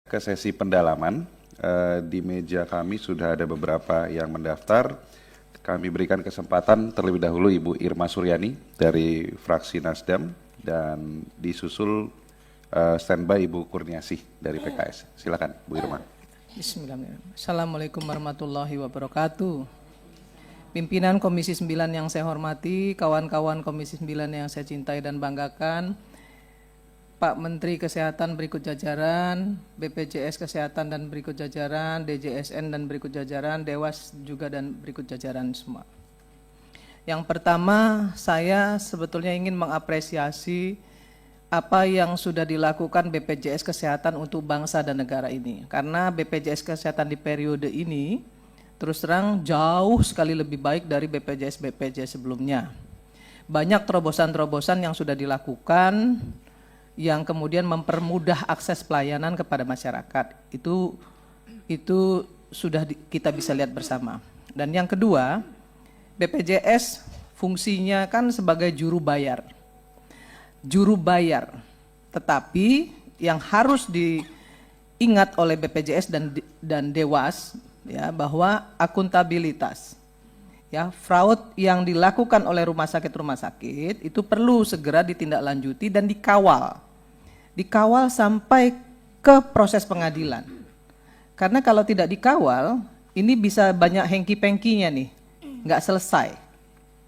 Ke sesi pendalaman, di meja kami sudah ada beberapa yang mendaftar. Kami berikan kesempatan terlebih dahulu Ibu Irma Suryani dari fraksi Nasdem dan disusul standby Ibu Kurniasih dari PKS. Silakan Bu Irma. Bismillahirrahmanirrahim. Assalamualaikum warahmatullahi wabarakatuh. Pimpinan Komisi 9 yang saya hormati, kawan-kawan Komisi 9 yang saya cintai dan banggakan, Pak Menteri Kesehatan berikut jajaran, BPJS Kesehatan dan berikut jajaran, DJSN dan berikut jajaran, Dewas juga dan berikut jajaran semua. Yang pertama, saya sebetulnya ingin mengapresiasi apa yang sudah dilakukan BPJS Kesehatan untuk bangsa dan negara ini. Karena BPJS Kesehatan di periode ini terus terang jauh sekali lebih baik dari BPJS sebelumnya. Banyak terobosan-terobosan yang sudah dilakukan yang kemudian mempermudah akses pelayanan kepada masyarakat. Itu sudah kita bisa lihat bersama. Dan yang kedua, BPJS fungsinya kan sebagai juru bayar. Juru bayar. Tetapi yang harus diingat oleh BPJS dan Dewas ya, bahwa akuntabilitas ya, fraud yang dilakukan oleh rumah sakit itu perlu segera ditindaklanjuti dan dikawal sampai ke proses pengadilan. Karena kalau tidak dikawal, ini bisa banyak hengki-pengkinya nih, nggak selesai.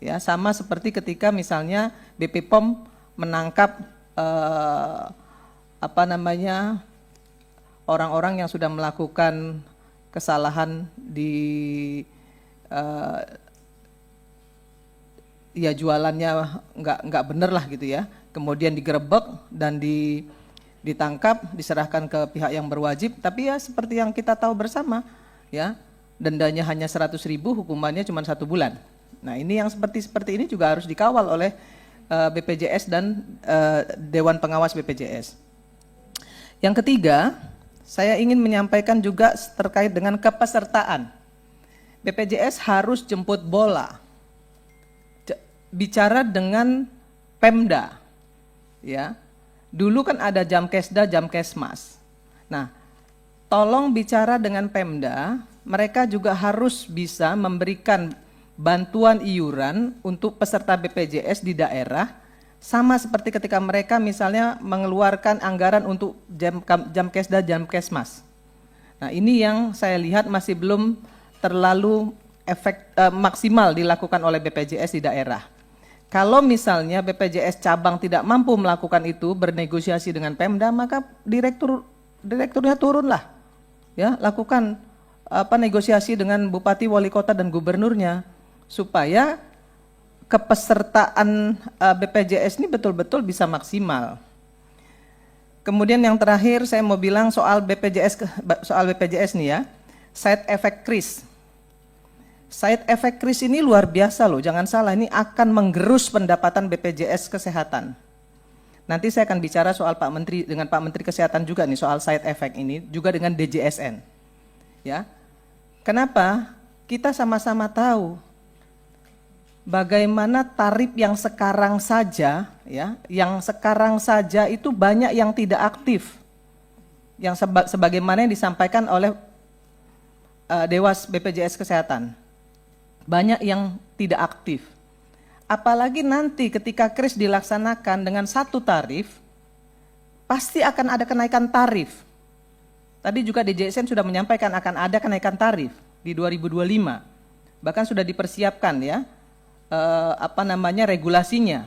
Ya, sama seperti ketika misalnya BP POM menangkap orang-orang yang sudah melakukan kesalahan di ya jualannya nggak bener lah gitu ya. Kemudian digerebek dan ditangkap, diserahkan ke pihak yang berwajib, tapi ya seperti yang kita tahu bersama, ya dendanya hanya 100.000, hukumannya cuma 1 bulan. Nah ini yang seperti ini juga harus dikawal oleh BPJS dan Dewan Pengawas BPJS. Yang ketiga, saya ingin menyampaikan juga terkait dengan kepesertaan. BPJS harus jemput bola, bicara dengan Pemda. Ya, dulu kan ada Jamkesda, Jamkesmas. Nah, tolong bicara dengan Pemda, mereka juga harus bisa memberikan bantuan iuran untuk peserta BPJS di daerah, sama seperti ketika mereka misalnya mengeluarkan anggaran untuk Jamkesda, Jamkesmas. Nah, ini yang saya lihat masih belum terlalu maksimal dilakukan oleh BPJS di daerah. Kalau misalnya BPJS cabang tidak mampu melakukan itu, bernegosiasi dengan Pemda, maka direkturnya turunlah, ya lakukan negosiasi dengan bupati, wali kota dan gubernurnya supaya kepesertaan BPJS ini betul-betul bisa maksimal. Kemudian yang terakhir saya mau bilang soal BPJS nih ya, side effect kris. Side effect kris ini luar biasa loh, jangan salah, ini akan menggerus pendapatan BPJS Kesehatan. Nanti saya akan bicara soal Pak Menteri dengan Pak Menteri Kesehatan juga nih soal side effect ini, juga dengan DJSN. Ya. Kenapa? Kita sama-sama tahu bagaimana tarif yang sekarang saja ya, yang sekarang saja itu banyak yang tidak aktif. Yang sebagaimana yang disampaikan oleh Dewas BPJS Kesehatan. Banyak yang tidak aktif. Apalagi nanti ketika kris dilaksanakan dengan satu tarif, pasti akan ada kenaikan tarif. Tadi juga DJSN sudah menyampaikan akan ada kenaikan tarif di 2025. Bahkan sudah dipersiapkan ya, regulasinya.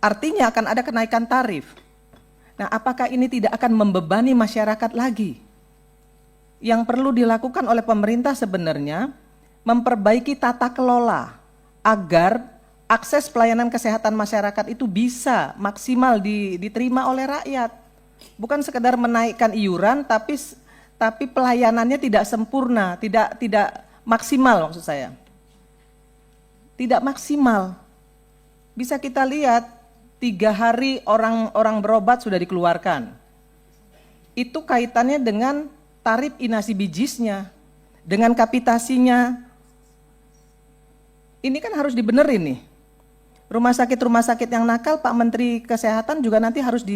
Artinya akan ada kenaikan tarif. Nah, apakah ini tidak akan membebani masyarakat lagi? Yang perlu dilakukan oleh pemerintah sebenarnya memperbaiki tata kelola agar akses pelayanan kesehatan masyarakat itu bisa maksimal diterima oleh rakyat. Bukan sekedar menaikkan iuran tapi pelayanannya tidak sempurna, tidak maksimal maksud saya. Tidak maksimal. Bisa kita lihat 3 hari orang berobat sudah dikeluarkan. Itu kaitannya dengan tarif inasi bijisnya, dengan kapitasinya. Ini kan harus dibenerin nih. Rumah sakit yang nakal, Pak Menteri Kesehatan juga nanti harus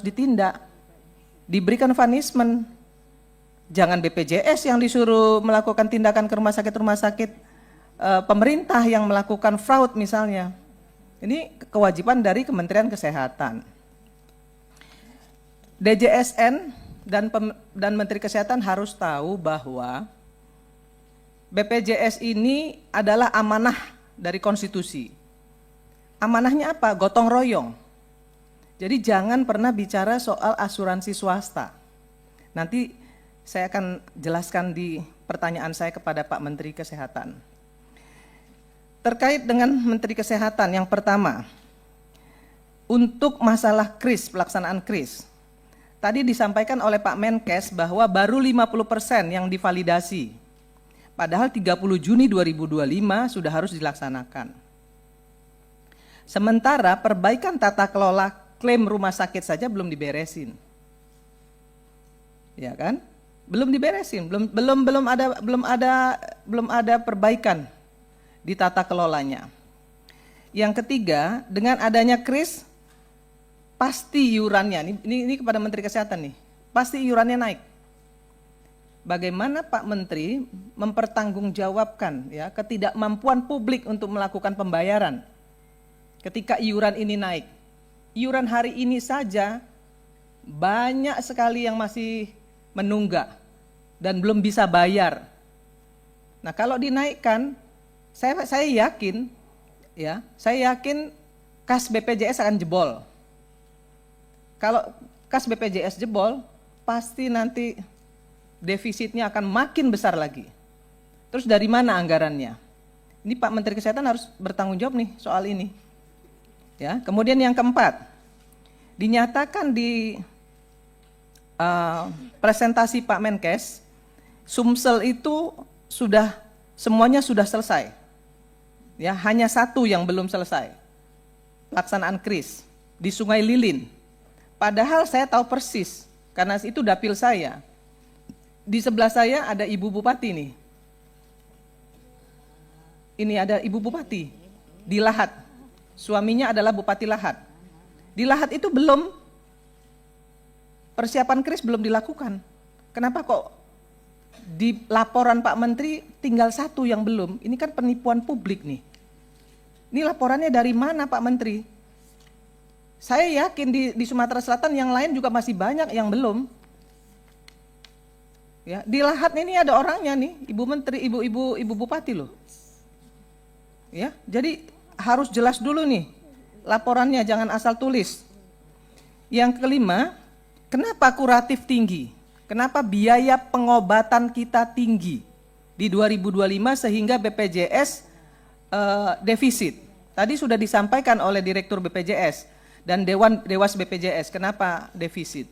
ditindak. diberikan punishment, jangan BPJS yang disuruh melakukan tindakan ke rumah sakit pemerintah yang melakukan fraud misalnya. Ini kewajiban dari Kementerian Kesehatan. DJSN dan Menteri Kesehatan harus tahu bahwa BPJS ini adalah amanah dari konstitusi. Amanahnya apa? Gotong royong. Jadi jangan pernah bicara soal asuransi swasta. Nanti saya akan jelaskan di pertanyaan saya kepada Pak Menteri Kesehatan. Terkait dengan Menteri Kesehatan, yang pertama, untuk masalah KRIS, pelaksanaan KRIS, tadi disampaikan oleh Pak Menkes bahwa baru 50% yang divalidasi, padahal 30 Juni 2025 sudah harus dilaksanakan. Sementara perbaikan tata kelola klaim rumah sakit saja belum diberesin. Ya kan? Belum diberesin, belum ada perbaikan di tata kelolanya. Yang ketiga, dengan adanya KRIS, pasti iurannya, ini kepada Menteri Kesehatan nih, pasti iurannya naik. Bagaimana Pak Menteri mempertanggungjawabkan ya ketidakmampuan publik untuk melakukan pembayaran ketika iuran ini naik. Iuran hari ini saja banyak sekali yang masih menunggak dan belum bisa bayar. Nah, kalau dinaikkan, saya yakin kas BPJS akan jebol. Kalau kas BPJS jebol, pasti nanti defisitnya akan makin besar lagi. Terus dari mana anggarannya? Ini Pak Menteri Kesehatan harus bertanggung jawab nih soal ini. Ya, kemudian yang keempat, dinyatakan di presentasi Pak Menkes, Sumsel itu semuanya sudah selesai. Ya, hanya satu yang belum selesai, pelaksanaan KRIS di Sungai Lilin. Padahal saya tahu persis, karena itu dapil saya. Di sebelah saya ada Ibu Bupati nih. Ini ada Ibu Bupati di Lahat. Suaminya adalah Bupati Lahat. Di Lahat itu belum, persiapan KRIS belum dilakukan. Kenapa kok di laporan Pak Menteri tinggal satu yang belum? Ini kan penipuan publik nih. Ini laporannya dari mana Pak Menteri? Saya yakin di Sumatera Selatan yang lain juga masih banyak yang belum. Ya, di Lahat ini ada orangnya nih, Ibu Menteri, Ibu Bupati loh. Ya, jadi harus jelas dulu nih laporannya, jangan asal tulis. Yang kelima, kenapa kuratif tinggi? Kenapa biaya pengobatan kita tinggi di 2025 sehingga BPJS defisit? Tadi sudah disampaikan oleh Direktur BPJS dan Dewas BPJS, kenapa defisit?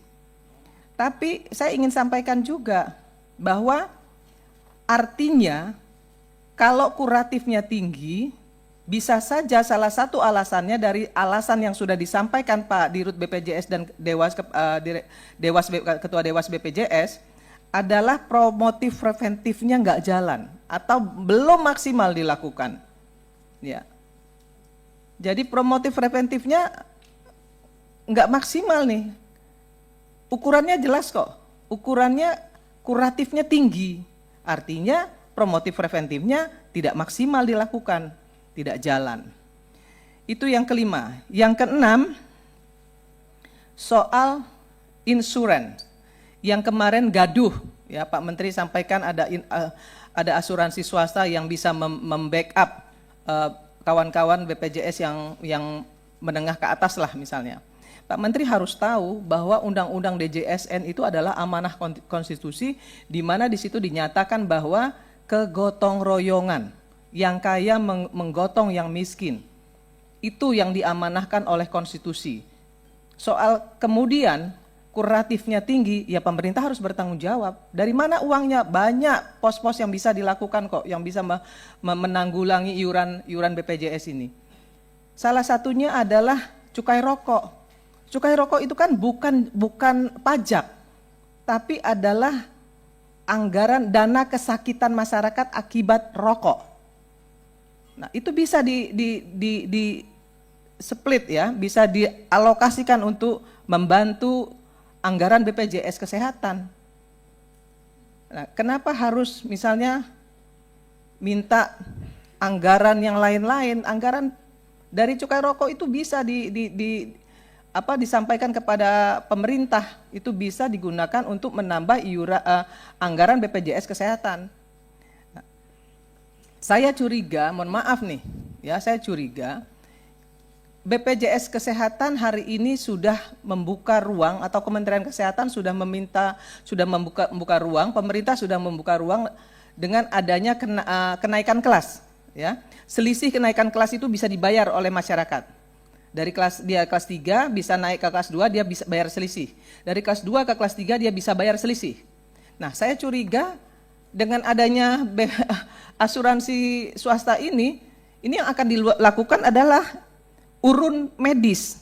Tapi saya ingin sampaikan juga bahwa artinya kalau kuratifnya tinggi, bisa saja salah satu alasannya dari alasan yang sudah disampaikan Pak Dirut BPJS dan Ketua Dewas BPJS adalah promotif preventifnya nggak jalan atau belum maksimal dilakukan. Ya. Jadi promotif preventifnya nggak maksimal nih. Ukurannya jelas kok. Ukurannya kuratifnya tinggi. Artinya promotif preventifnya tidak maksimal dilakukan, tidak jalan. Itu yang kelima. Yang keenam, soal insurans. Yang kemarin gaduh, ya Pak Menteri sampaikan ada asuransi swasta yang bisa membackup kawan-kawan BPJS yang menengah ke atas lah misalnya. Pak Menteri harus tahu bahwa Undang-Undang DJSN itu adalah amanah konstitusi di mana di situ dinyatakan bahwa kegotong royongan, yang kaya menggotong yang miskin. Itu yang diamanahkan oleh konstitusi. Soal kemudian kuratifnya tinggi, ya pemerintah harus bertanggung jawab. Dari mana uangnya? Banyak pos-pos yang bisa dilakukan kok, yang bisa menanggulangi iuran BPJS ini. Salah satunya adalah cukai rokok. Cukai rokok itu kan bukan pajak, tapi adalah anggaran dana kesakitan masyarakat akibat rokok. Nah, itu bisa di split ya, bisa dialokasikan untuk membantu anggaran BPJS Kesehatan. Nah, kenapa harus misalnya minta anggaran yang lain-lain? Anggaran dari cukai rokok itu bisa disampaikan kepada pemerintah, itu bisa digunakan untuk menambah anggaran BPJS Kesehatan. Nah, saya curiga, mohon maaf nih, ya saya curiga BPJS Kesehatan hari ini sudah membuka ruang, atau Kementerian Kesehatan sudah membuka ruang, pemerintah sudah membuka ruang dengan adanya kenaikan kelas, ya. Selisih kenaikan kelas itu bisa dibayar oleh masyarakat. Dari kelas 3 bisa naik ke kelas 2, dia bisa bayar selisih. Dari kelas 2 ke kelas 3 dia bisa bayar selisih. Nah, saya curiga dengan adanya asuransi swasta ini yang akan dilakukan adalah urun medis,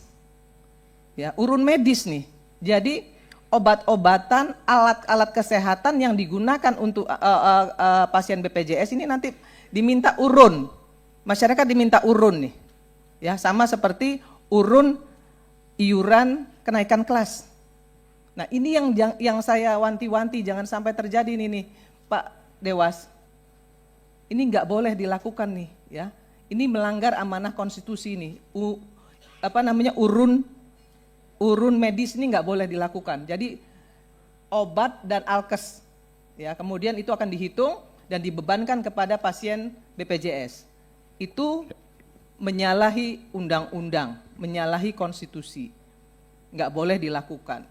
ya, urun medis nih. Jadi obat-obatan, alat-alat kesehatan yang digunakan untuk pasien BPJS ini nanti diminta urun, masyarakat diminta urun nih, ya, sama seperti urun iuran kenaikan kelas. Nah, ini yang saya wanti-wanti jangan sampai terjadi nih Pak Dewas. Ini nggak boleh dilakukan nih, ya. Ini melanggar amanah konstitusi nih. Urun medis ini nggak boleh dilakukan. Jadi obat dan alkes, ya, kemudian itu akan dihitung dan dibebankan kepada pasien BPJS. Itu menyalahi undang-undang, menyalahi konstitusi. Nggak boleh dilakukan.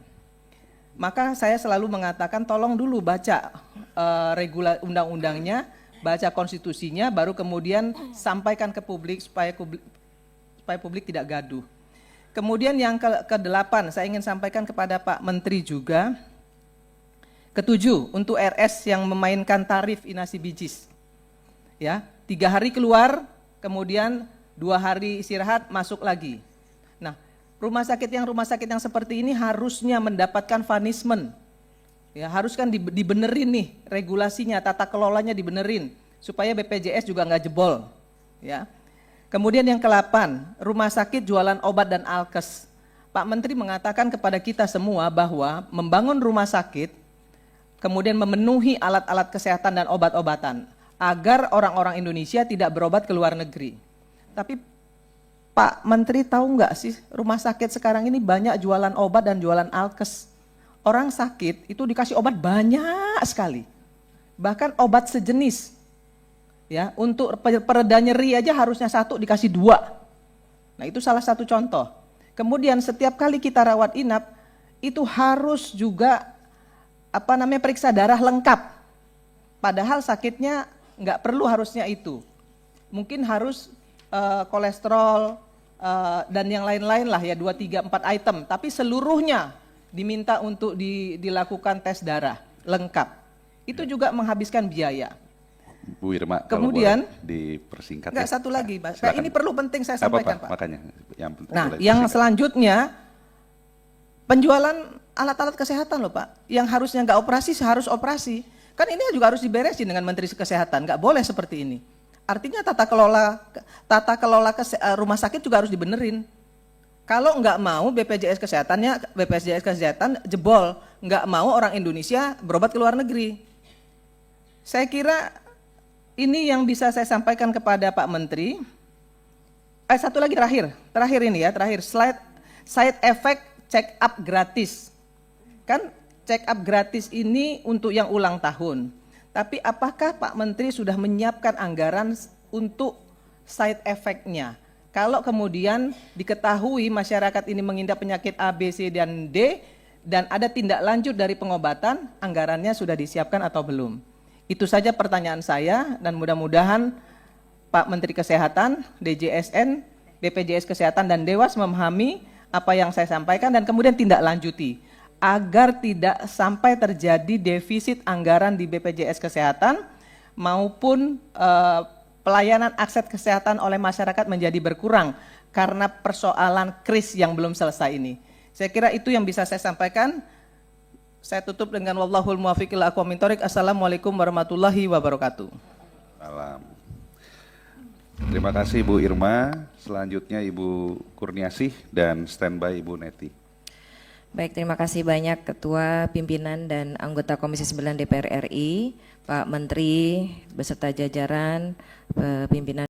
Maka saya selalu mengatakan tolong dulu baca undang-undangnya, baca konstitusinya, baru kemudian sampaikan ke publik supaya publik tidak gaduh. Kemudian yang ke-8 saya ingin sampaikan kepada Pak Menteri juga. Ke-7 untuk RS yang memainkan tarif inasi bijis, ya, 3 hari keluar, kemudian 2 hari istirahat, masuk lagi. Nah, rumah sakit yang seperti ini harusnya mendapatkan punishment. Ya, harus kan dibenerin nih regulasinya, tata kelolanya dibenerin supaya BPJS juga nggak jebol, ya. Kemudian yang ke-8, rumah sakit jualan obat dan alkes. Pak Menteri mengatakan kepada kita semua bahwa membangun rumah sakit, kemudian memenuhi alat-alat kesehatan dan obat-obatan agar orang-orang Indonesia tidak berobat ke luar negeri. Tapi Pak Menteri tahu nggak sih, rumah sakit sekarang ini banyak jualan obat dan jualan alkes. Orang sakit itu dikasih obat banyak sekali, bahkan obat sejenis, ya, untuk pereda nyeri aja harusnya 1 dikasih 2. Nah, itu salah satu contoh. Kemudian setiap kali kita rawat inap itu harus juga periksa darah lengkap, padahal sakitnya nggak perlu harusnya itu. Mungkin harus kolesterol dan yang lain-lain lah, ya, 2, 3, 4 item, tapi seluruhnya diminta untuk dilakukan tes darah lengkap. Itu juga menghabiskan biaya. Bu Irma, kemudian kalau dipersingkat. Enggak, satu lagi, Pak. Nah, ini perlu penting saya sampaikan, Pak. Makanya yang selanjutnya penjualan alat-alat kesehatan loh, Pak. Yang harusnya nggak operasi harus operasi. Kan ini juga harus diberesin dengan Menteri Kesehatan. Nggak boleh seperti ini. Artinya tata kelola rumah sakit juga harus dibenerin. Kalau nggak mau BPJS Kesehatan jebol, nggak mau orang Indonesia berobat ke luar negeri. Saya kira ini yang bisa saya sampaikan kepada Pak Menteri. Satu lagi terakhir ini ya, side effect check up gratis. Kan check up gratis ini untuk yang ulang tahun. Tapi apakah Pak Menteri sudah menyiapkan anggaran untuk side effect-nya? Kalau kemudian diketahui masyarakat ini mengidap penyakit A, B, C, dan D, dan ada tindak lanjut dari pengobatan, anggarannya sudah disiapkan atau belum? Itu saja pertanyaan saya, dan mudah-mudahan Pak Menteri Kesehatan, DJSN, BPJS Kesehatan, dan Dewas memahami apa yang saya sampaikan dan kemudian tindak lanjuti, agar tidak sampai terjadi defisit anggaran di BPJS Kesehatan maupun pelayanan akses kesehatan oleh masyarakat menjadi berkurang karena persoalan kris yang belum selesai ini. Saya kira itu yang bisa saya sampaikan. Saya tutup dengan wallahul muwaffiq ila aqwamit thoriq. Assalamualaikum warahmatullahi wabarakatuh. Salam. Terima kasih Bu Irma. Selanjutnya Ibu Kurniasih dan standby Ibu Neti. Baik, terima kasih banyak Ketua, Pimpinan, dan anggota Komisi 9 DPR RI, Pak Menteri, beserta jajaran, pimpinan